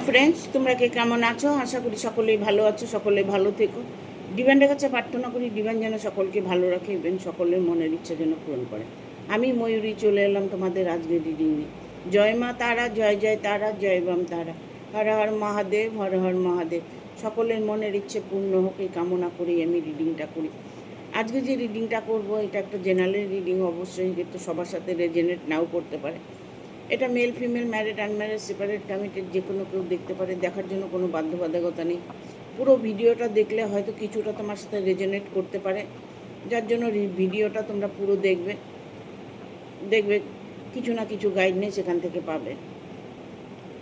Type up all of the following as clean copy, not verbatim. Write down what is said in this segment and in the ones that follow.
Friends, তোমরা কে কেমন আছো? আশা করি সকলেই ভালো আছো, সকলে ভালো থেকো। ডিভাইনের কাছে প্রার্থনা করি ডিভাইন যেন সকলকে ভালো রাখে এবং সকলের মনের ইচ্ছা যেন পূরণ করে। আমি ময়ূরী চলে এলাম তোমাদের আজকের রিডিং নিয়ে। জয় মা তারা, জয় জয় তারা, জয় বাম তারা, হর হর মহাদেব, হর হর মহাদেব। সকলের মনের ইচ্ছে পূর্ণ হোক এই কামনা করি আমি রিডিংটা করি। আজকে যে রিডিংটা করব এটা একটা জেনারেল রিডিং, অবশ্যই কিন্তু সবার সাথে রেজেনেট নাও করতে পারে। এটা male female, married unmarried, separate committed, যে কোনো কেউ দেখতে পারে। দেখার জন্য কোনো বাধ্যবাধকতা নেই। পুরো ভিডিওটা দেখলে হয়তো কিছুটা তোমার সাথে রেজোনেট করতে পারে, যার জন্য ভিডিওটা তোমরা পুরো দেখবে দেখবে কিছু না কিছু গাইডনেস এখান থেকে পাবে।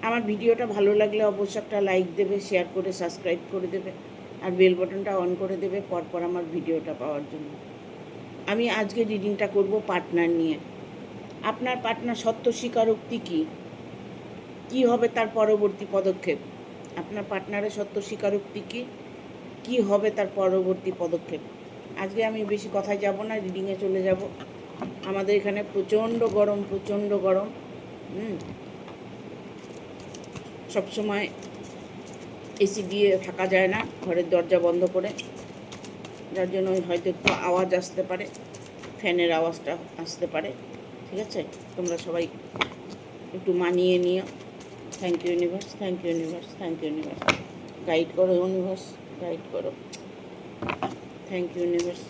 আমার ভিডিওটা ভালো লাগলে অবশ্যই একটা লাইক দেবে, শেয়ার করে সাবস্ক্রাইব করে দেবে, আর বেল বাটনটা অন করে দেবে পরপর আমার ভিডিওটা পাওয়ার জন্য। আমি আজকে রিডিংটা করব পার্টনার নিয়ে। আপনার পার্টনার সত্য স্বীকারোক্তি কী হবে তার পরবর্তী পদক্ষেপ? আপনার পার্টনারের সত্য স্বীকারোক্তি কী হবে তার পরবর্তী পদক্ষেপ? আজকে আমি বেশি কথায় যাব না, রিডিংয়ে চলে যাব। আমাদের এখানে প্রচণ্ড গরম, প্রচণ্ড গরম। সবসময় এসি দিয়ে থাকা যায় না, ঘরের দরজা বন্ধ করে, যার জন্য হয়তো একটু আওয়াজ আসতে পারে, ফ্যানের আওয়াজটা আসতে পারে। ঠিক আছে, তোমরা সবাই একটু মানিয়ে নিও। Thank you universe, thank you universe, thank you universe. Guide করো ইউনিভার্স, গাইড করো। Thank you universe.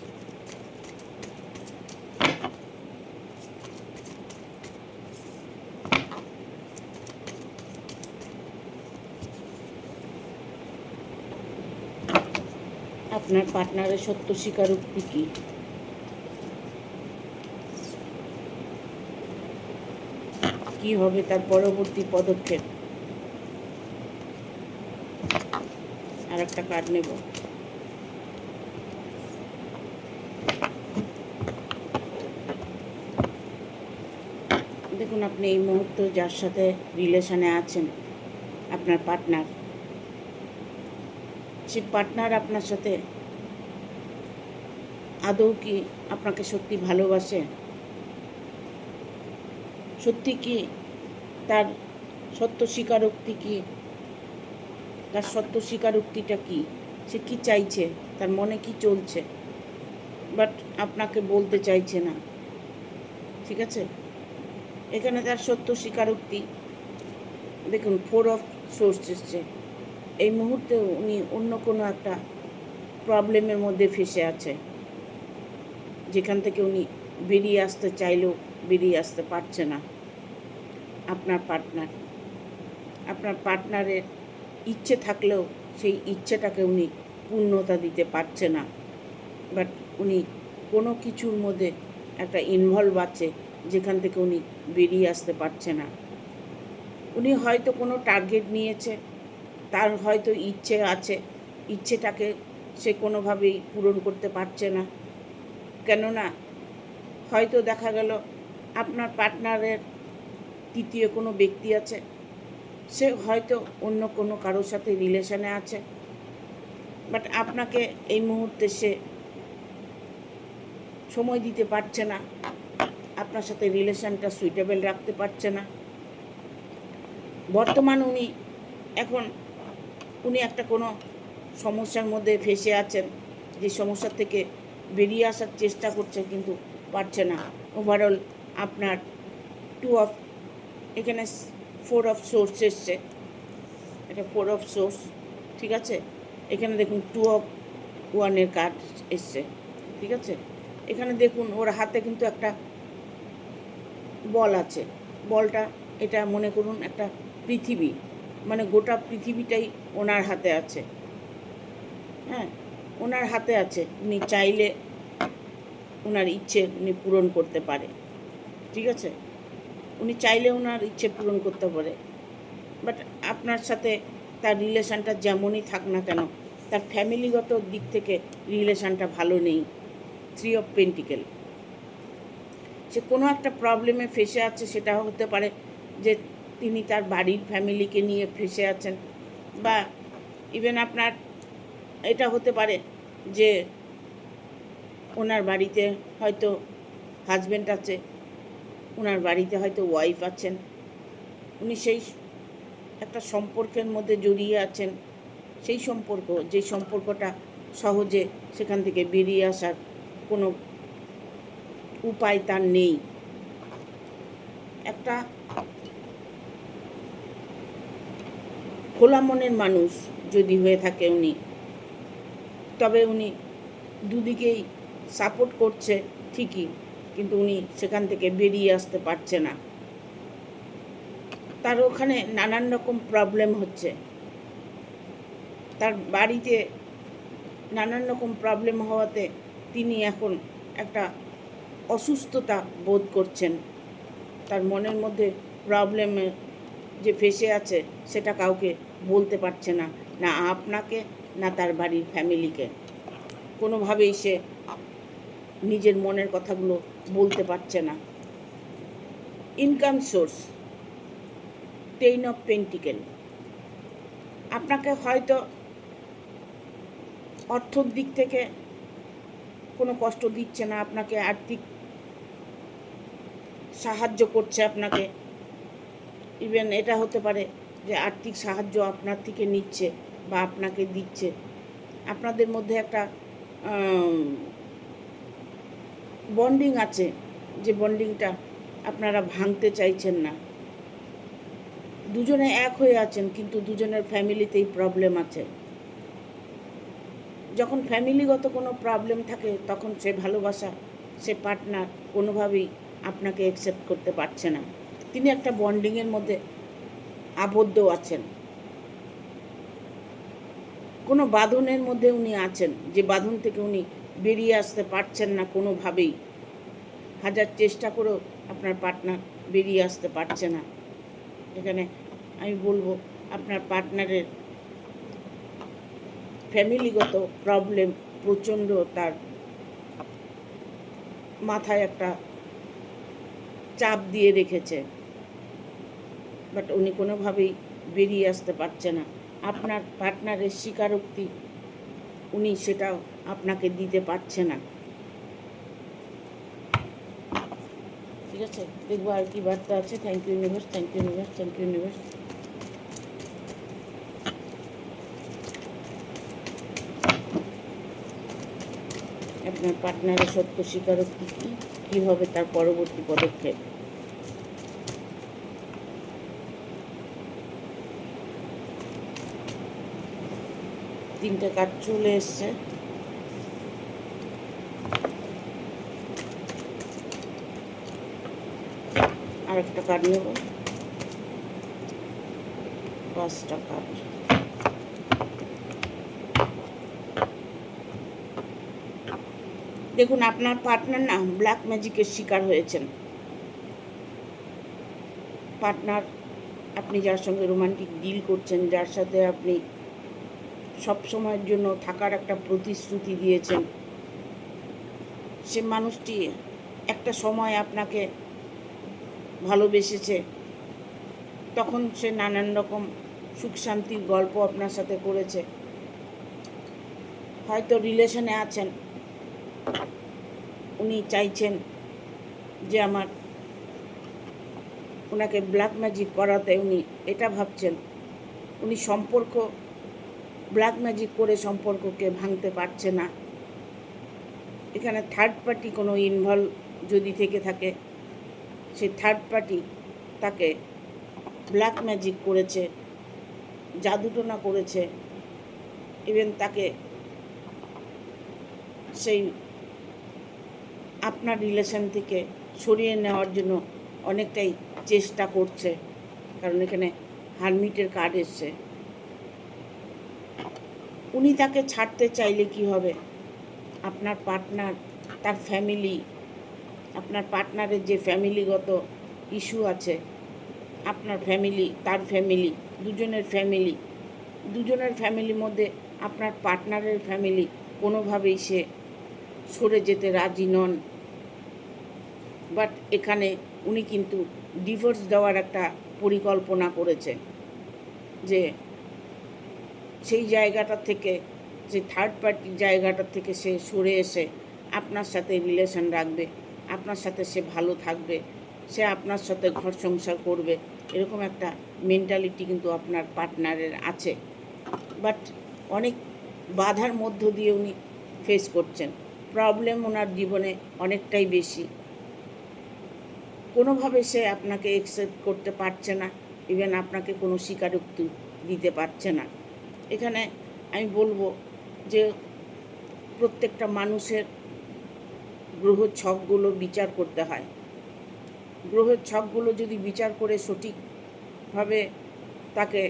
আপনার পার্টনারের সত্য স্বীকারোক্তি কী হবে তার পরবর্তী পদক্ষেপ? আর একটা কার্ড নেব। দেখুন, আপনি এই মুহূর্তে যার সাথে রিলেশনে আছেন, আপনার পার্টনার, সে পার্টনার আপনার সাথে আদৌ কি আপনাকে সত্যি ভালোবাসে? সত্যি কি তার সত্য স্বীকারোক্তি তার সত্য স্বীকারোক্তিটা কী? সে কী চাইছে? তার মনে কি চলছে, বাট আপনাকে বলতে চাইছে না। ঠিক আছে, এখানে তার সত্য স্বীকারোক্তি, দেখুন 4 অফ সোর্স এসছে। এই মুহূর্তে উনি অন্য কোনো একটা প্রবলেমের মধ্যে ফেসে আছে, যেখান থেকে উনি বেরিয়ে আসতে চাইলেও বেরিয়ে আসতে পারছে না। আপনার পার্টনারের ইচ্ছে থাকলেও সেই ইচ্ছেটাকে উনি পূর্ণতা দিতে পারছে না, বাট উনি কোনো কিছুর মধ্যে একটা ইনভলভ আছে যেখান থেকে উনি বেরিয়ে আসতে পারছে না। উনি হয়তো কোনো টার্গেট নিয়েছে, তার হয়তো ইচ্ছে আছে, ইচ্ছেটাকে সে কোনোভাবেই পূরণ করতে পারছে না। কেননা হয়তো দেখা গেল আপনার পার্টনারের তৃতীয় কোনো ব্যক্তি আছে, সে হয়তো অন্য কোনো কারোর সাথে রিলেশনে আছে, বাট আপনাকে এই মুহূর্তে সে সময় দিতে পারছে না, আপনার সাথে রিলেশনটা সুইটেবল রাখতে পারছে না। বর্তমান উনি একটা কোনো সমস্যার মধ্যে ফেসে আছেন, যে সমস্যা থেকে বেরিয়ে আসার চেষ্টা করছে কিন্তু পারছে না। ওভারঅল আপনার 2 অফ, এখানে 4 অফ সোর্স এসছে, এটা 4 অফ সোর্স। ঠিক আছে, এখানে দেখুন 2 অফ 1-এর কার্ড এসছে। ঠিক আছে, এখানে দেখুন ওর হাতে কিন্তু একটা বল আছে। বলটা, এটা মনে করুন একটা পৃথিবী, মানে গোটা পৃথিবীটাই ওনার হাতে আছে। হ্যাঁ, ওনার হাতে আছে, উনি চাইলে ওনার ইচ্ছে উনি পূরণ করতে পারে। ঠিক আছে, উনি চাইলে ওনার ইচ্ছে পূরণ করতে পারে, বাট আপনার সাথে তার রিলেশানটা যেমনই থাক না কেন, তার ফ্যামিলিগত দিক থেকে রিলেশানটা ভালো নেই। 3 অফ পেন্টিকেল, সে কোনো একটা প্রবলেমে ফেসে আছে। সেটা হতে পারে যে তিনি তার বাড়ির ফ্যামিলিকে নিয়ে ফেসে আছেন, বা ইভেন আপনার এটা হতে পারে যে ওনার বাড়িতে হয়তো হাজব্যান্ড আছে, ওনার বাড়িতে হয়তো ওয়াইফ আছেন। উনি সেই একটা সম্পর্কের মধ্যে জড়িয়ে আছেন, সেই সম্পর্ক, যে সম্পর্কটা সহজে সেখান থেকে বেরিয়ে আসার কোনো উপায় তার নেই। একটা খোলা মনের মানুষ যদি হয়ে থাকে উনি, তবে উনি দুদিকেই সাপোর্ট করছে ঠিকই, কিন্তু উনি সেখান থেকে বেরিয়ে আসতে পারছে না। তার ওখানে নানান রকম প্রবলেম হচ্ছে, তার বাড়িতে নানান রকম প্রবলেম হওয়াতে তিনি এখন একটা অসুস্থতা বোধ করছেন। তার মনের মধ্যে প্রবলেমে যে ফেসে আছে সেটা কাউকে বলতে পারছে না, না আপনাকে না তার বাড়ির ফ্যামিলিকে। কোনোভাবেই সে নিজের মনের কথাগুলো বলতে পারছে না। Income source, 10 of pentacle. আপনাকে হয়তো অর্থর দিক থেকে কোনো কষ্ট দিচ্ছে না, আপনাকে আর্থিক সাহায্য করছে আপনাকে। ইভেন এটা হতে পারে যে আর্থিক সাহায্য আপনার থেকে নিচ্ছে বা আপনাকে দিচ্ছে। আপনাদের মধ্যে একটা বন্ডিং আছে, যে বন্ডিংটা আপনারা ভাঙতে চাইছেন না। দুজনে এক হয়ে আছেন, কিন্তু দুজনের ফ্যামিলিতেই প্রবলেম আছে। যখন ফ্যামিলিগত কোনো প্রবলেম থাকে তখন সে ভালোবাসা, সে পার্টনার কোনোভাবেই আপনাকে অ্যাকসেপ্ট করতে পারছে না। তিনি একটা বন্ডিংয়ের মধ্যে আবদ্ধ আছেন, কোনো বাঁধনের মধ্যে উনি আছেন, যে বাঁধন থেকে উনি বেরিয়ে আসতে পারছেন না কোনোভাবেই। হাজার চেষ্টা করেও আপনার পার্টনার বেরিয়ে আসতে পারছে না। এখানে আমি বলবো আপনার পার্টনারের ফ্যামিলিগত প্রবলেম প্রচণ্ড, তার মাথায় একটা চাপ দিয়ে রেখেছে, বাট উনি কোনোভাবেই বেরিয়ে আসতে পারছে না। আপনার পার্টনারের স্বীকারোক্তি উনি সেটাও আপনাকে দিতে পারছে না। ঠিক আছে, দেখবো আর কি বার্তা আছে। Thank you universe, thank you universe, thank you universe. আপনার পার্টনারের সত্য স্বীকারোক্তি কী হবে তার পরবর্তী পদক্ষেপ। তিনটে কার্ড চলে এসছে। আর একটা কার্ড নেব, 5টা কার্ড। দেখুন, আপনার পার্টনার না ব্ল্যাক ম্যাজিকের শিকার হয়েছেন। পার্টনার, আপনি যার সঙ্গে রোমান্টিক ডিল করছেন, যার সাথে আপনি সব সময়ের জন্য থাকার একটা প্রতিশ্রুতি দিয়েছেন, সে মানুষটি একটা সময় আপনাকে ভালোবেসেছে। তখন সে নানান রকম সুখ শান্তির গল্প আপনার সাথে করেছে। হয়তো রিলেশনে আছেন, উনি চাইছেন যে আমার ওনাকে ব্ল্যাক ম্যাজিক করাতে, উনি এটা ভাবছেন উনি সম্পর্ক ব্ল্যাক ম্যাজিক করে সম্পর্ককে ভাঙতে পারছে না। এখানে থার্ড পার্টি কোনো ইনভলভ যদি থেকে থাকে, সেই থার্ড পার্টি তাকে ব্ল্যাক ম্যাজিক করেছে, জাদুটোনা করেছে, ইভেন তাকে সেই আপনার রিলেশন থেকে সরিয়ে নেওয়ার জন্য অনেকটাই চেষ্টা করছে। কারণ এখানে হারমিটের কার্ড এসছে। উনি তাকে ছাড়তে চাইলে কি হবে, আপনার পার্টনার, তার ফ্যামিলি, আপনার পার্টনারের যে ফ্যামিলিগত ইস্যু আছে, আপনার ফ্যামিলি, তার ফ্যামিলি, দুজনের ফ্যামিলির মধ্যে আপনার পার্টনারের ফ্যামিলি কোনোভাবেই সে সরে যেতে রাজি নন। বাট এখানে উনি কিন্তু ডিভোর্স দেওয়ার একটা পরিকল্পনা করেছে, যে সেই জায়গাটা থেকে, যে থার্ড পার্টির জায়গাটা থেকে সে সরে এসে আপনার সাথে রিলেশন রাখবে, আপনার সাথে সে ভালো থাকবে, সে আপনার সাথে ঘর সংসার করবে, এরকম একটা মেন্টালিটি কিন্তু আপনার পার্টনারের আছে, বাট অনেক বাধার মধ্য দিয়ে উনি ফেস করছেন। প্রবলেম ওনার জীবনে অনেকটাই বেশি। কোনোভাবে সে আপনাকে অ্যাকসেপ্ট করতে পারছে না, ইভেন আপনাকে কোনো স্বীকারোক্তি দিতে পারছে না। এখানে আমি বলবো যে প্রত্যেকটা মানুষের গ্রহ ছকগুলো বিচার করতে হয়। গ্রহের ছকগুলো যদি বিচার করে সঠিকভাবে তাকে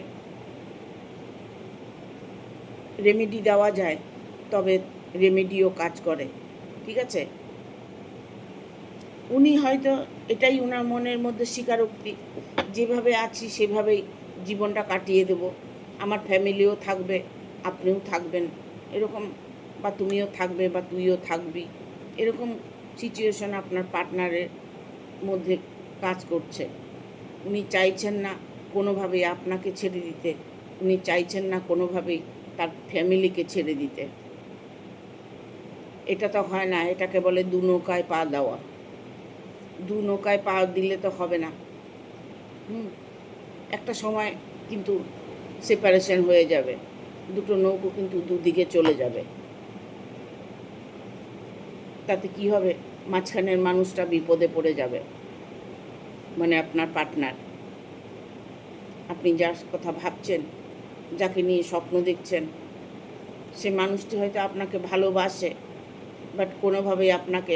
রেমেডি দেওয়া যায়, তবে রেমেডিও কাজ করে। ঠিক আছে, উনি হয়তো এটাই ওনার মনের মধ্যে স্বীকারোক্তি, যেভাবে আছি সেভাবেই জীবনটা কাটিয়ে দেব, আমার ফ্যামিলিও থাকবে, আপনিও থাকবেন, এরকম, বা তুমিও থাকবে বা তুইও থাকবি, এরকম সিচুয়েশন আপনার পার্টনারের মধ্যে কাজ করছে। উনি চাইছেন না কোনোভাবেই আপনাকে ছেড়ে দিতে, উনি চাইছেন না কোনোভাবেই তার ফ্যামিলিকে ছেড়ে দিতে। এটা তো হয় না, এটাকে বলে দু নৌকায় পা দেওয়া। দু নৌকায় পা দিলে তো হবে না। একটা সময় কিন্তু সেপারেশন হয়ে যাবে, দুটো নৌকো কিন্তু দুদিকে চলে যাবে। তাতে কি হবে, মাঝখানের মানুষটা বিপদে পড়ে যাবে, মানে আপনার পার্টনার। আপনি যার কথা ভাবছেন, যাকে নিয়ে স্বপ্ন দেখছেন, সে মানুষটি হয়তো আপনাকে ভালোবাসে, বাট কোনোভাবেই আপনাকে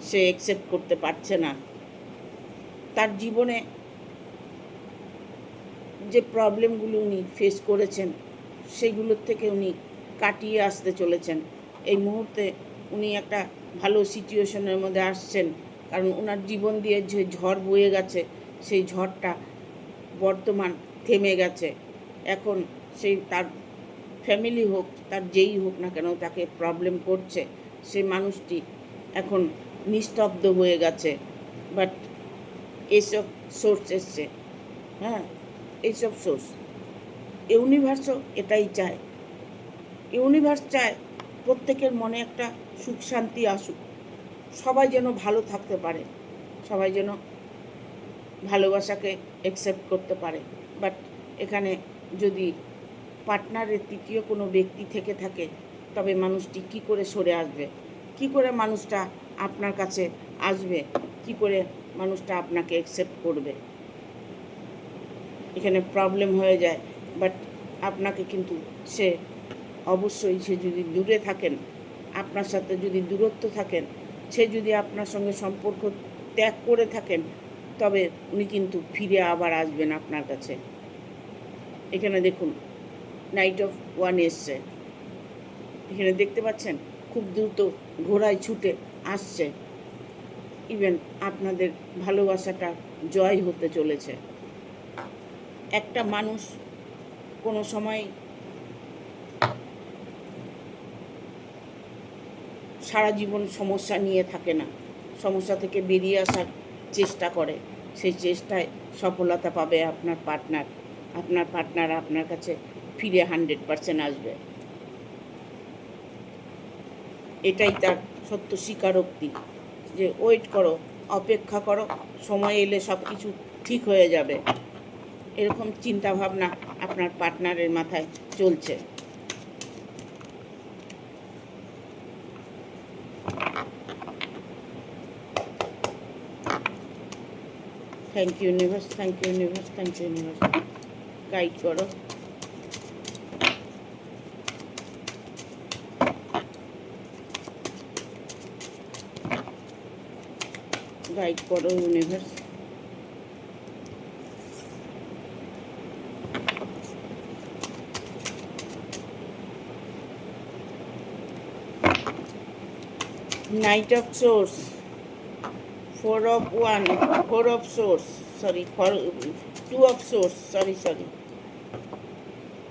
সে অ্যাকসেপ্ট করতে পারছে না। তার জীবনে যে প্রবলেমগুলো উনি ফেস করেছেন, সেগুলোর থেকে উনি কাটিয়ে আসতে চলেছেন। এই মুহূর্তে উনি একটা ভালো সিচুয়েশনের মধ্যে আসছেন, কারণ ওনার জীবন দিয়ে যে ঝড় বয়ে গেছে, সেই ঝড়টা বর্তমান থেমে গেছে। এখন সেই তার ফ্যামিলি হোক, তার যেই হোক না কেন, তাকে প্রবলেম করছে, সে মানুষটি এখন নিস্তব্ধ হয়ে গেছে। বাট এইসব সোর্স এসছে, হ্যাঁ, এইসব সোর্স, ইউনিভার্সও এটাই চায়। ইউনিভার্স চায় প্রত্যেকের মনে একটা সুখ শান্তি আসুক, সবাই যেন ভালো থাকতে পারে, সবাই যেন ভালোবাসাকে অ্যাকসেপ্ট করতে পারে। বাট এখানে যদি পার্টনারের তৃতীয় কোনো ব্যক্তি থেকে থাকে, তবে মানুষটি কি করে সরে আসবে, কি করে মানুষটা আপনার কাছে আসবে, কি করে মানুষটা আপনাকে অ্যাকসেপ্ট করবে, এখানে প্রবলেম হয়ে যায়। বাট আপনাকে কিন্তু সে অবশ্যই, সে যদি দূরে থাকেন, আপনার সাথে যদি দূরত্ব থাকেন, সে যদি আপনার সঙ্গে সম্পর্ক ত্যাগ করে থাকেন, তবে উনি কিন্তু ফিরে আবার আসবেন আপনার কাছে। এখানে দেখুন, নাইট অফ ওয়ান এসছে, এখানে দেখতে পাচ্ছেন খুব দ্রুত ঘোড়ায় ছুটে আসছে। ইভেন আপনাদের ভালোবাসাটা জয় হতে চলেছে। একটা মানুষ কোনো সময় সারা জীবন সমস্যা নিয়ে থাকে না, সমস্যা থেকে বেরিয়ে আসার চেষ্টা করে। সেই চেষ্টায় সফলতা পাবে আপনার পার্টনার। আপনার পার্টনার আপনার কাছে ফিরে 100% আসবে, এটাই তার সত্য স্বীকারোক্তি। যে ওয়েট করো, অপেক্ষা করো, সময় এলে সব কিছু ঠিক হয়ে যাবে, এরকম চিন্তাভাবনা আপনার পার্টনারের মাথায় চলছে। Thank you universe, thank you universe, thank you universe, guide করো, গাইড করো universe. Knight of Swords, Four of One, Four of Swords, sorry, Two of Swords, sorry,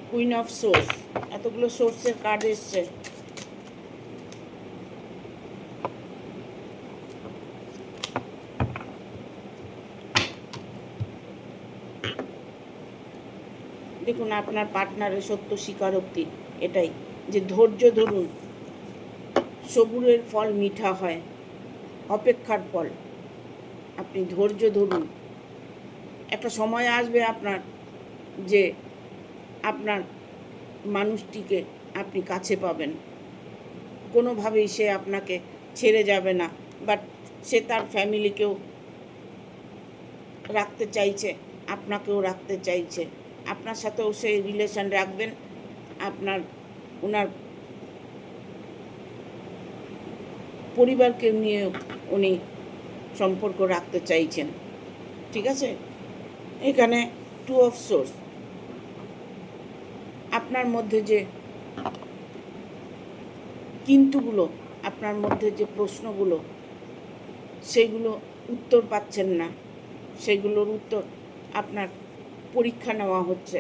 Queen of Swords, এতগুলো সোর্সের কার্ড এসছে। দেখুন, আপনার পার্টনারের সত্য স্বীকারোক্তি এটাই, যে ধৈর্য ধরুন, সবুরের ফল মিঠা হয়, অপেক্ষার ফল। আপনি ধৈর্য ধরুন, একটা সময় আসবে আপনার যে আপনার মানুষটিকে আপনি কাছে পাবেন, কোনোভাবেই সে আপনাকে ছেড়ে যাবে না, বাট সে তার ফ্যামিলিকেও রাখতে চাইছে, আপনাকেও রাখতে চাইছে, আপনার সাথেও সে রিলেশন রাখবেন, আপনার ওনার পরিবারকে নিয়েও উনি সম্পর্ক রাখতে চাইছেন। ঠিক আছে, এখানে 2 অফ সোর্স, আপনার মধ্যে যে কিন্তুগুলো, আপনার মধ্যে যে প্রশ্নগুলো, সেগুলো উত্তর পাচ্ছেন না, সেগুলোর উত্তর আপনার পরীক্ষা নেওয়া হচ্ছে।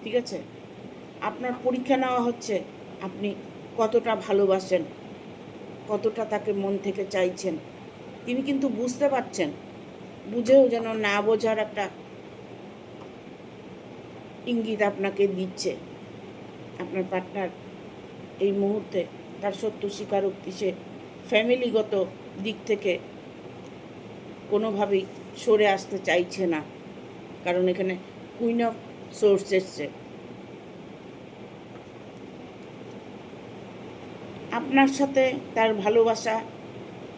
ঠিক আছে, আপনার পরীক্ষা নেওয়া হচ্ছে আপনি কতটা ভালোবাসেন, কতটা তাকে মন থেকে চাইছেন। তিনি কিন্তু বুঝতে পারছেন, বুঝেও যেন না বোঝার একটা ইঙ্গিত আপনাকে দিচ্ছে। আপনার পার্টনার এই মুহূর্তে তার সত্য স্বীকারোক্তি, সে ফ্যামিলিগত দিক থেকে কোনোভাবেই সরে আসতে চাইছে না, কারণ এখানে কুইন অফ সোর্স এসছে। আপনার সাথে তার ভালোবাসা,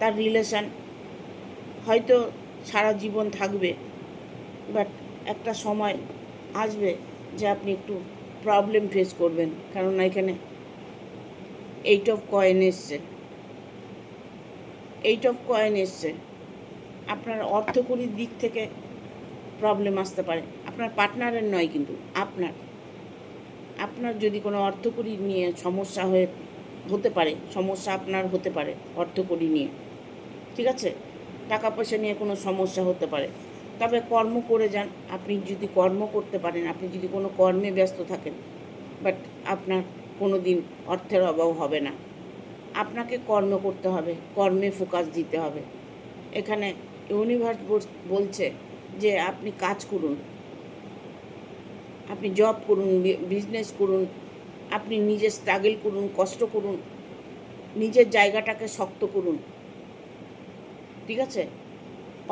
তার রিলেশন হয়তো সারা জীবন থাকবে, বাট একটা সময় আসবে যে আপনি একটু প্রবলেম ফেস করবেন, কারণ এখানে 8 অফ কয়েন এসছে। 8 অফ কয়েন এসছে। আপনার অর্থকরীর দিক থেকে প্রবলেম আসতে পারে, আপনার পার্টনারের নয়, কিন্তু আপনার যদি কোনো অর্থকরী নিয়ে সমস্যা হতে পারে, সমস্যা আপনার হতে পারে অর্থকরী নিয়ে। ঠিক আছে, টাকা পয়সা নিয়ে কোনো সমস্যা হতে পারে, তবে কর্ম করে যান। আপনি যদি কর্ম করতে পারেন, আপনি যদি কোনো কর্মে ব্যস্ত থাকেন, বাট আপনার কোনো দিন অর্থের অভাব হবে না। আপনাকে কর্ম করতে হবে, কর্মে ফোকাস দিতে হবে। এখানে ইউনিভার্স বলছে যে আপনি কাজ করুন, আপনি জব করুন, বিজনেস করুন, আপনি নিজে স্ট্রাগল করুন, কষ্ট করুন, নিজের জায়গাটাকে শক্ত করুন। ঠিক আছে,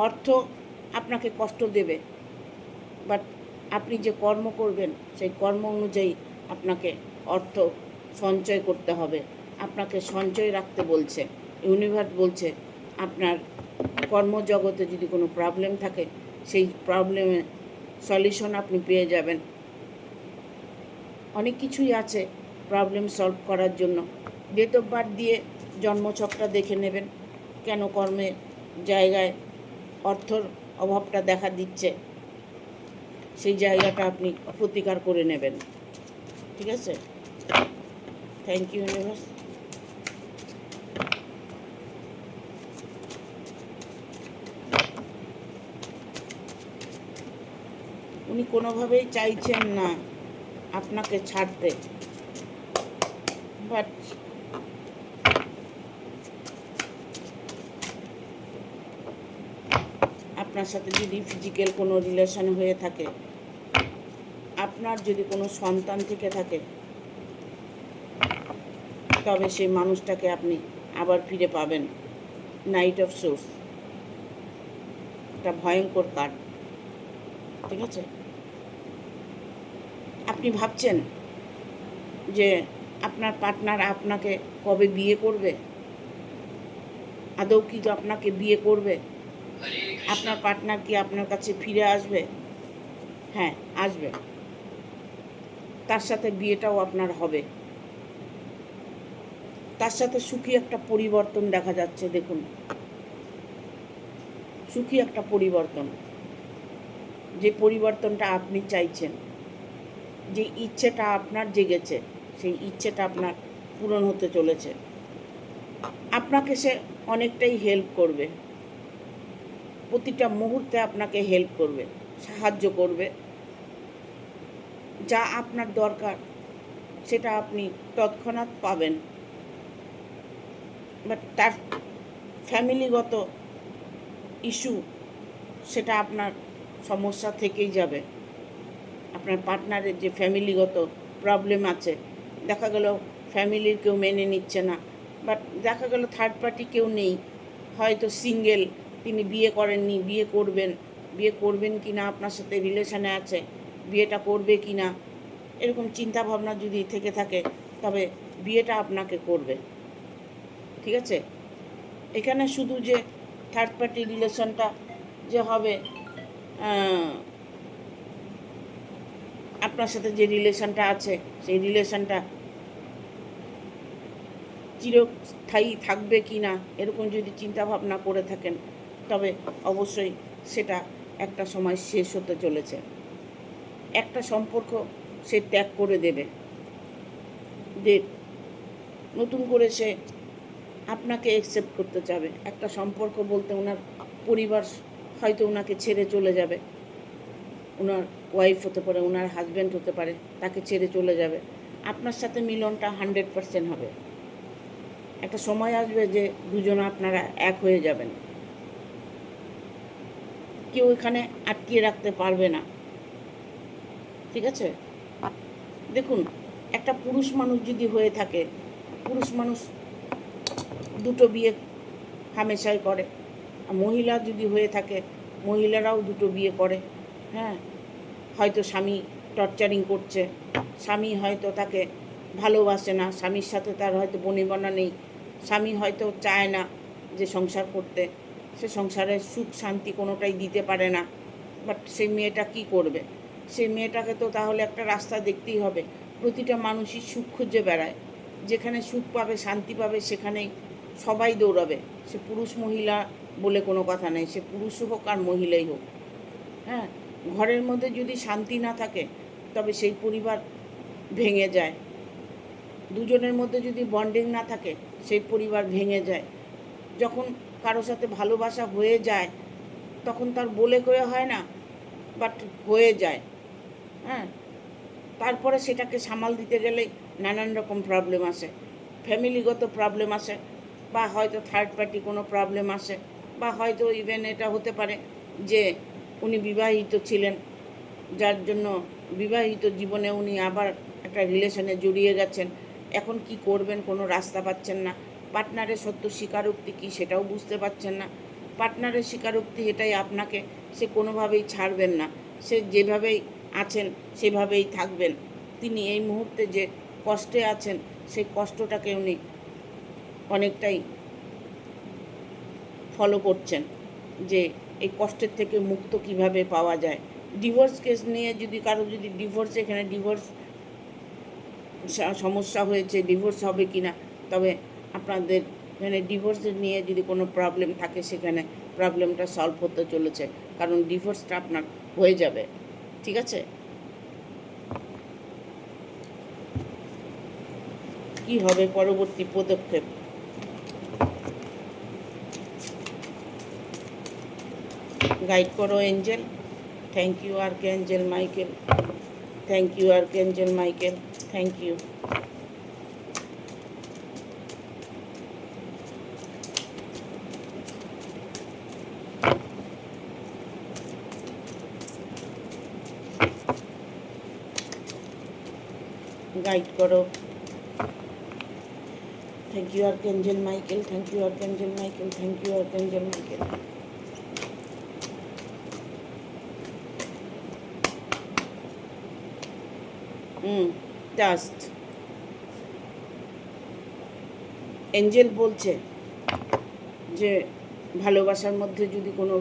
অর্থ আপনাকে কষ্ট দেবে, বাট আপনি যে কর্ম করবেন সেই কর্ম অনুযায়ী আপনাকে অর্থ সঞ্চয় করতে হবে, আপনাকে সঞ্চয় রাখতে বলছে। ইউনিভার্স বলছে আপনার কর্মজগতে যদি কোনো প্রবলেম থাকে, সেই প্রবলেমের সলিউশন আপনি পেয়ে যাবেন। অনেক কিছুই আছে প্রবলেম সলভ করার জন্য। ডেট অফ বার্থ দিয়ে জন্মছকটা দেখে নেবেন, কেন কর্মের জায়গায় অর্থর অভাবটা দেখা দিচ্ছে, সেই জায়গাটা আপনি প্রতিকার করে নেবেন। ঠিক আছে, থ্যাংক ইউ ইউনিভার্স। উনি কোনোভাবেই চাইছেন না আপনাকে ছাড়তে, বাট আপনার সাথে যদি ফিজিক্যাল কোনো রিলেশন হয়ে থাকে, আপনার যদি কোনো সন্তান থেকে থাকে, তবে সেই মানুষটাকে আপনি আবার ফিরে পাবেন। নাইট অফ সোর্স, একটা ভয়ঙ্কর কার্ড। ঠিক আছে, আপনি ভাবছেন যে আপনার পার্টনার আপনাকে কবে বিয়ে করবে, আদৌ কি আপনাকে বিয়ে করবে, আপনার পার্টনার কি আপনার কাছে ফিরে আসবে? হ্যাঁ, আসবে, তার সাথে বিয়েটাও আপনার হবে, তার সাথে সুখী একটা পরিবর্তন দেখা যাচ্ছে। দেখুন, সুখী একটা পরিবর্তন, যে পরিবর্তনটা আপনি চাইছেন, যে ইচ্ছেটা আপনার জেগেছে, সেই ইচ্ছেটা আপনার পূরণ হতে চলেছে। আপনাকে সে অনেকটাই হেল্প করবে, প্রতিটা মুহূর্তে আপনাকে হেল্প করবে, সাহায্য করবে। যা আপনার দরকার সেটা আপনি তৎক্ষণাৎ পাবেন, বাট তার ফ্যামিলিগত ইস্যু, সেটা আপনার সমস্যা থেকেই যাবে। আপনার পার্টনারের যে ফ্যামিলিগত প্রবলেম আছে, দেখা গেল ফ্যামিলির কেউ মেনে নিচ্ছে না, বাট দেখা গেল থার্ড পার্টি কেউ নেই, হয়তো সিঙ্গেল, তিনি বিয়ে করেননি, বিয়ে করবেন, বিয়ে করবেন কি না, আপনার সাথে রিলেশনে আছে, বিয়েটা করবে কি না, এরকম চিন্তা ভাবনা যদি থেকে থাকে তবে বিয়েটা আপনাকে করবে। ঠিক আছে? এখানে শুধু যে থার্ড পার্টি রিলেশনটা যে হবে, আপনার সাথে যে রিলেশনটা আছে সেই রিলেশনটা চিরস্থায়ী থাকবে কি না, এরকম যদি চিন্তা ভাবনা করে থাকেন তবে অবশ্যই সেটা একটা সময় শেষ হতে চলেছে। একটা সম্পর্ক সে ত্যাগ করে দেবে, যে নতুন করে সে আপনাকে অ্যাকসেপ্ট করতে চাবে। একটা সম্পর্ক বলতে ওনার পরিবার হয়তো ওনাকে ছেড়ে চলে যাবে, ওনার ওয়াইফ হতে পারে, ওনার হাজব্যান্ড হতে পারে, তাকে ছেড়ে চলে যাবে। আপনার সাথে মিলনটা 100% হবে। একটা সময় আসবে যে দুজনে আপনারা এক হয়ে যাবেন, কেউ এখানে আটকিয়ে রাখতে পারবে না। ঠিক আছে? দেখুন, একটা পুরুষ মানুষ যদি হয়ে থাকে, পুরুষ মানুষ দুটো বিয়ে হামেশাই করে। মহিলা যদি হয়ে থাকে, মহিলারাও দুটো বিয়ে করে। হ্যাঁ, হয়তো স্বামী টর্চারিং করছে, স্বামী হয়তো তাকে ভালোবাসে না, স্বামীর সাথে তার হয়তো বনিবনা নেই, স্বামী হয়তো চায় না যে সংসার করতে, সে সংসারের সুখ শান্তি কোনোটাই দিতে পারে না। বাট সেই মেয়েটা কী করবে? সেই মেয়েটাকে তো তাহলে একটা রাস্তা দেখতেই হবে। প্রতিটা মানুষই সুখ খুঁজে বেড়ায়, যেখানে সুখ পাবে শান্তি পাবে সেখানেই সবাই দৌড়াবে। সে পুরুষ মহিলা বলে কোনো কথা নেই, সে পুরুষ হোক আর মহিলাই হোক। হ্যাঁ, ঘরের মধ্যে যদি শান্তি না থাকে তবে সেই পরিবার ভেঙে যায়। দুজনের মধ্যে যদি বন্ডিং না থাকে সেই পরিবার ভেঙে যায়। যখন কারোর সাথে ভালোবাসা হয়ে যায় তখন তার বলে কয়ে হয় না, বাট হয়ে যায়। হ্যাঁ, তারপরে সেটাকে সামাল দিতে গেলেই নানান রকম প্রবলেম আসে, ফ্যামিলিগত প্রবলেম আসে, বা হয়তো থার্ড পার্টি কোনো প্রবলেম আসে, বা হয়তো ইভেন এটা হতে পারে যে উনি বিবাহিত ছিলেন, যার জন্য বিবাহিত জীবনে উনি আবার একটা রিলেশনে জড়িয়ে গেছেন। এখন কি করবেন কোনো রাস্তা পাচ্ছেন না। পার্টনারের সত্য স্বীকারোক্তি কী সেটাও বুঝতে পারছেন না। পার্টনারের স্বীকারোক্তি এটাই, আপনাকে সে কোনোভাবেই ছাড়বেন না, সে যেভাবেই আছেন সেভাবেই থাকবেন। তিনি এই মুহূর্তে যে কষ্টে আছেন সেই কষ্টটাকে উনি অনেকটাই ফলো করছেন, যে এই কষ্টের থেকে মুক্ত কিভাবে পাওয়া যায়। ডিভোর্স কেস নিয়ে যদি কারো যদি ডিভোর্স, এখানে ডিভোর্স সমস্যা হয়েছে, ডিভোর্স হবে কি না, তবে আপনাদের এখানে ডিভোর্সের নিয়ে যদি কোনো প্রবলেম থাকে সেখানে প্রবলেমটা সলভ হতে চলেছে, কারণ ডিভোর্সটা আপনার হয়ে যাবে। ঠিক আছে? কি হবে পরবর্তী পদক্ষেপ? গাইড করো angel. Thank you archangel Michael, thank you archangel Michael, thank you. Guide করো। Thank you archangel Michael, thank you archangel Michael, thank you archangel Michael. Just angel বলছে যে ভালোবাসার মধ্যে যদি কোনো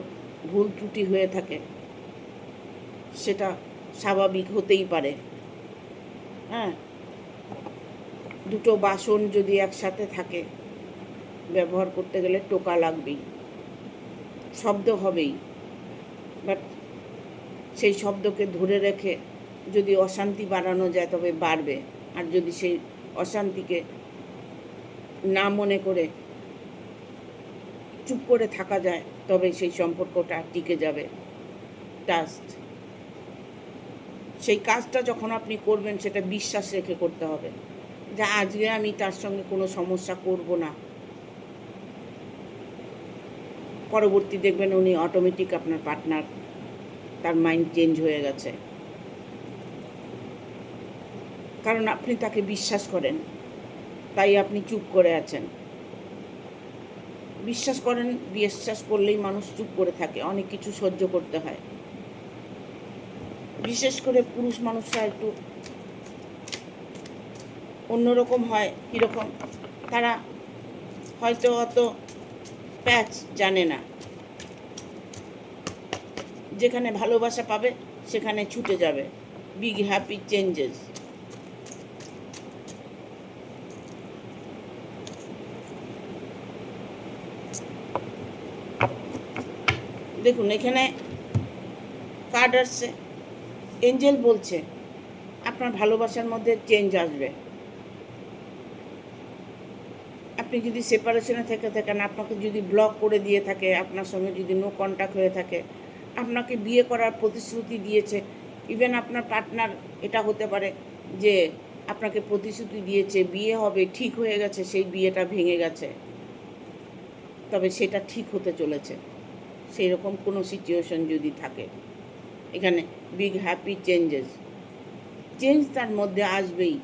ভুল ত্রুটি হয়ে থাকে সেটা স্বাভাবিক হতেই পারে। হ্যাঁ, দুটো বাসন যদি একসাথে থাকে ব্যবহার করতে গেলে টোকা লাগবেই, শব্দ হবেই, বাট সেই শব্দকে ধরে রেখে যদি অশান্তি বাড়ানো যায় তবে বাড়বে, আর যদি সেই অশান্তিকে না মনে করে চুপ করে থাকা যায় তবে সেই সম্পর্কটা টিকে যাবে। ট্রাস্ট, সেই কাজটা যখন আপনি করবেন সেটা বিশ্বাস রেখে করতে হবে, যে আজকে আমি তার সঙ্গে কোনো সমস্যা করব না, পরবর্তী দেখবেন উনি অটোমেটিক আপনার পার্টনার, তার মাইন্ড চেঞ্জ হয়ে গেছে, কারণ আপনি তাকে বিশ্বাস করেন, তাই আপনি চুপ করে আছেন। বিশ্বাস করেন, বিশ্বাস করলেই মানুষ চুপ করে থাকে, অনেক কিছু সহ্য করতে হয়। বিশেষ করে পুরুষ মানুষরা একটু অন্যরকম হয়। কীরকম? তারা হয়তো অত প্যাচ জানে না, যেখানে ভালোবাসা পাবে সেখানে ছুটে যাবে। Big happy changes. দেখুন এখানে কার্ড আসছে, এঞ্জেল বলছে আপনার ভালোবাসার মধ্যে চেঞ্জ আসবে। আপনি যদি সেপারেশনে থেকে থাকেন, আপনাকে যদি ব্লক করে দিয়ে থাকে, আপনার সঙ্গে যদি নো কন্ট্যাক্ট হয়ে থাকে, আপনাকে বিয়ে করার প্রতিশ্রুতি দিয়েছে, ইভেন আপনার পার্টনার এটা হতে পারে যে আপনাকে প্রতিশ্রুতি দিয়েছে বিয়ে হবে, ঠিক হয়ে গেছে, সেই বিয়েটা ভেঙে গেছে, তবে সেটা ঠিক হতে চলেছে। সেই রকম কোনো সিচুয়েশন যদি থাকে, এখানে বিগ হ্যাপি চেঞ্জেস, চেঞ্জ তার মধ্যে আসবেই,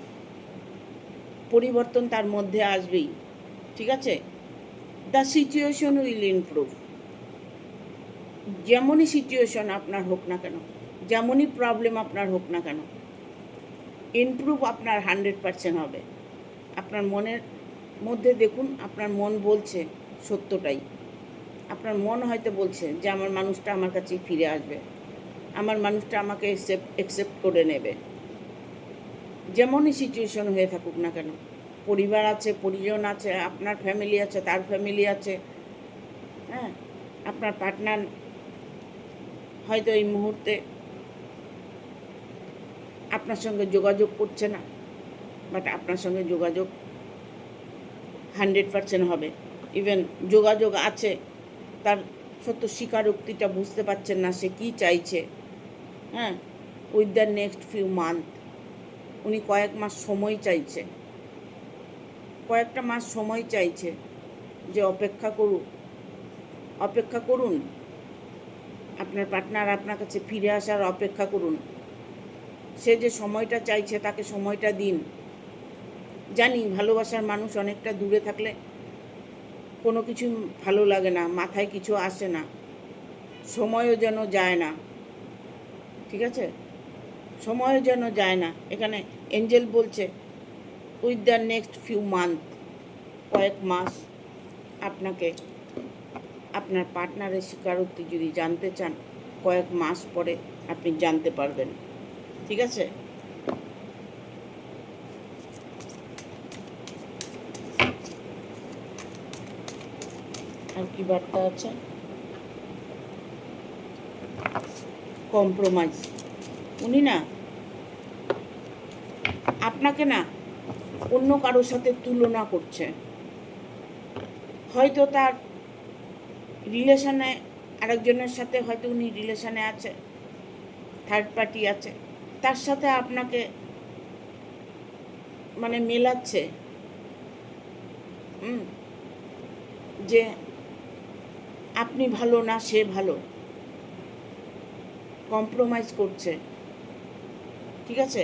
পরিবর্তন তার মধ্যে আসবেই। ঠিক আছে? The situation will improve. যেমনই সিচুয়েশন আপনার হোক না কেন, যেমনই প্রবলেম আপনার হোক না কেন, ইমপ্রুভ আপনার 100% হবে। আপনার মনের মধ্যে দেখুন, আপনার মন বলছে সত্যটাই। আপনার মন হয়তো বলছে যে আমার মানুষটা আমার কাছে ফিরে আসবে, আমার মানুষটা আমাকে অ্যাকসেপ্ট করে নেবে। যেমনই সিচুয়েশন হয়ে থাকুক না কেন, পরিবার আছে, পরিজন আছে, আপনার ফ্যামিলি আছে, তার ফ্যামিলি আছে, হ্যাঁ, আপনার পার্টনার হয়তো এই মুহূর্তে আপনার সঙ্গে যোগাযোগ করছে না, বাট আপনার সঙ্গে যোগাযোগ 100% হবে। ইভেন যোগাযোগ আছে, তার সত্য স্বীকারোক্তিটা বুঝতে পারছেন না সে কী চাইছে। হ্যাঁ, with the next few month, উনি কয়েক মাস সময় চাইছে, কয়েকটা মাস সময় চাইছে যে অপেক্ষা করুন, আপনার পার্টনার আপনার কাছে ফিরে আসার অপেক্ষা করুন। সে যে সময়টা চাইছে তাকে সময়টা দিন। জানি ভালোবাসার মানুষ অনেকটা দূরে থাকলে কোনো কিছু ভালো লাগে না, মাথায় কিছু আসে না, সময়ও যেন যায় না। ঠিক আছে? সময়ও যেন যায় না। এখানে এঞ্জেল বলছে with the next few month, কয়েক মাস আপনাকে আপনার পার্টনারের স্বীকারোক্তি যদি জানতে চান, কয়েক মাস পরে আপনি জানতে পারবেন। ঠিক আছে? আর কি বার্তা আছে? কম্প্রোমাইজ। উনি না আপনাকে না অন্য কারোর সাথে তুলনা করছে। হয়তো তার রিলেশনে আরেকজনের সাথে হয়তো উনি রিলেশনে আছে, থার্ড পার্টি আছে, তার সাথে আপনাকে মানে মেলাচ্ছে, যে আপনি ভালো না সে ভালো, কম্প্রোমাইজ করছে। ঠিক আছে?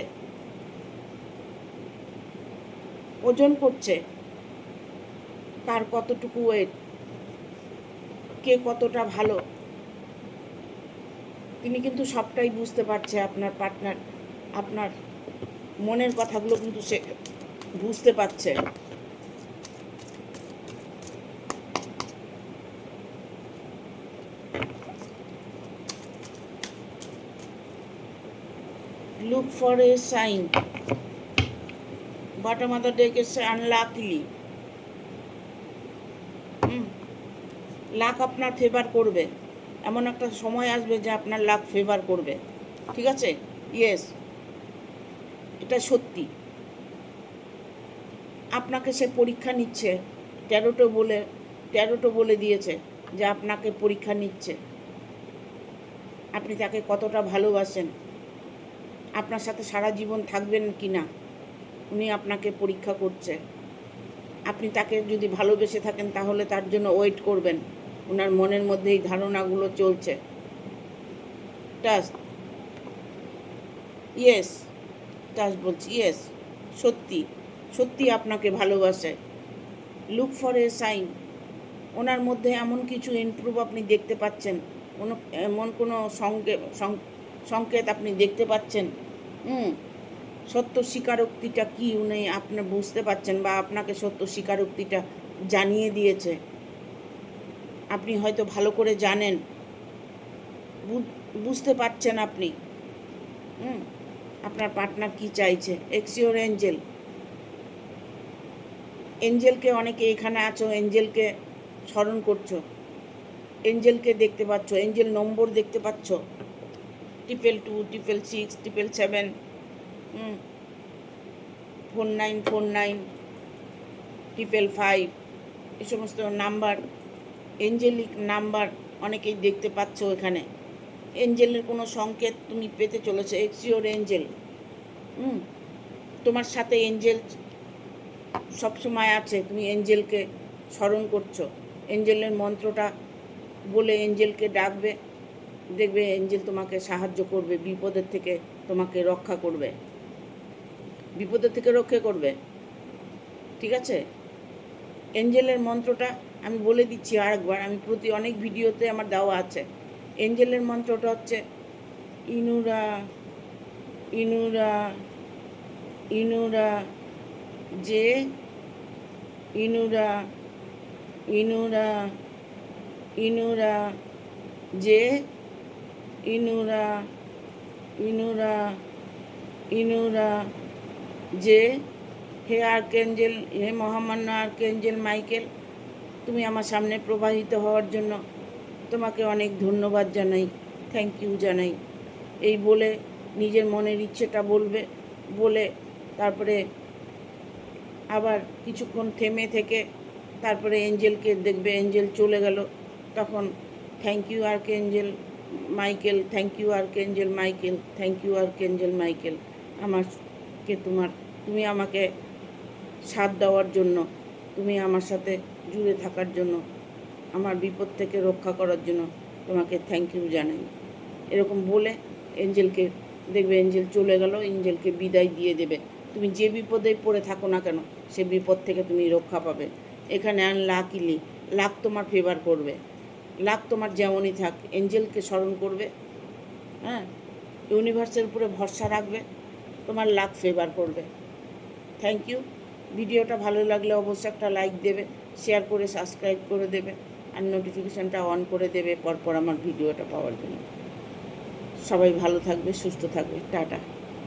ওজন করছে কার কতটুকু ওয়েট, কে কতটা ভালো, তিনি কিন্তু সবটাই বুঝতে পারছে। আপনার পার্টনার আপনার মনের কথাগুলো কিন্তু সে বুঝতে পারছে। Look for a sign. Bottom of the deck এসে আনলাকলি। লাক আপনার ফেভার করবে, এমন একটা সময় আসবে যে আপনার লাক ফেভার করবে। ঠিক আছে? ইয়েস, এটা সত্যি। আপনাকে সে পরীক্ষা নিচ্ছে, ট্যারোটো বলে দিয়েছে যে আপনাকে পরীক্ষা নিচ্ছে। আপনি তাকে কতটা ভালোবাসেন, আপনার সাথে সারা জীবন থাকবেন কি না, উনি আপনাকে পরীক্ষা করছে। আপনি তাকে যদি ভালোবেসে থাকেন তাহলে তার জন্য ওয়েট করবেন। ওনার মনের মধ্যে এই ধারণাগুলো চলছে। ট্রাস্ট, ইয়েস, ট্রাস্ট বলছি, ইয়েস, সত্যি সত্যি আপনাকে ভালোবাসে। Look for a sign. ওনার মধ্যে এমন কিছু ইমপ্রুভ আপনি দেখতে পাচ্ছেন, এমন কোনো সংকেত আপনি দেখতে পাচ্ছেন। সত্য স্বীকারোক্তিটা কি উনি আপনি বুঝতে পাচ্ছেন, বা আপনাকে সত্য স্বীকারোক্তিটা জানিয়ে দিয়েছে। আপনি হয়তো ভালো করে জানেন, বুঝতে পারছেন আপনি আপনার পার্টনার কি চাইছে। এক্সিওর এঞ্জেল, এঞ্জেলকে অনেকে এখানে আছো, এঞ্জেলকে স্মরণ করছো, এঞ্জেলকে দেখতে পাচ্ছ, এঞ্জেল নম্বর দেখতে পাচ্ছ, 222, 666, 777, 4949, 555, এই সমস্ত নাম্বার, এঞ্জেলিক নাম্বার অনেকেই দেখতে পাচ্ছ এখানে। এঞ্জেলের কোনো সংকেত তুমি পেতে চলেছে। এক্সিওর এঞ্জেল, তোমার সাথে এঞ্জেল সবসময় আছে, তুমি এঞ্জেলকে স্মরণ করছো, এঞ্জেলের মন্ত্রটা বলে এঞ্জেলকে ডাকবে, দেখবে এঞ্জেল তোমাকে সাহায্য করবে, বিপদের থেকে তোমাকে রক্ষা করবে, বিপদের থেকে রক্ষা করবে। ঠিক আছে, এঞ্জেলের মন্ত্রটা আমি বলে দিচ্ছি আরেকবার, আমি অনেক ভিডিওতে আমার দেওয়া আছে। এঞ্জেলের মন্ত্রটা হচ্ছে ইনুরা ইনুরা ইনুরা যে ইনুরা ইনুরা ইনুরা যে ইনুরা ইনুরা ইনুরা যে। হে আর্কেঞ্জেল, হে মহামান্য আর্কেঞ্জেল মাইকেল, তুমি আমার সামনে প্রবাহিত হওয়ার জন্য তোমাকে অনেক ধন্যবাদ জানাই, থ্যাংক ইউ জানাই। এই বলে নিজের মনের ইচ্ছেটা বলবে, বলে তারপরে আবার কিছুক্ষণ থেমে থেকে তারপরে এঞ্জেলকে দেখবে, এঞ্জেল চলে গেল, তখন thank you archangel Michael, thank you archangel Michael, thank you archangel Michael, তুমি আমাকে সাথ দেওয়ার জন্য, তুমি আমার সাথে জুড়ে থাকার জন্য, আমার বিপদ থেকে রক্ষা করার জন্য তোমাকে থ্যাংক ইউ জানাই। এরকম বলে এঞ্জেলকে দেখবে, এঞ্জেল চলে গেল, এঞ্জেলকে বিদায় দিয়ে দেবে। তুমি যে বিপদে পড়ে থাকো না কেন, সে বিপদ থেকে তুমি রক্ষা পাবে। এখানে আনলাকিলি লাক তোমার ফেভার করবে, লাক তোমার যেমনই থাক, এঞ্জেলকে স্মরণ করবে, ইউনিভার্সের উপরে ভরসা রাখবে, তোমার লাক ফেভার করবে। Thank you. ভিডিওটা ভালো লাগলে অবশ্যই একটা লাইক দেবে, শেয়ার করে সাবস্ক্রাইব করে দেবে, আর নোটিফিকেশানটা অন করে দেবে পরপর আমার ভিডিওটা পাওয়ার জন্য। সবাই ভালো থাকবে, সুস্থ থাকবে, টাটা।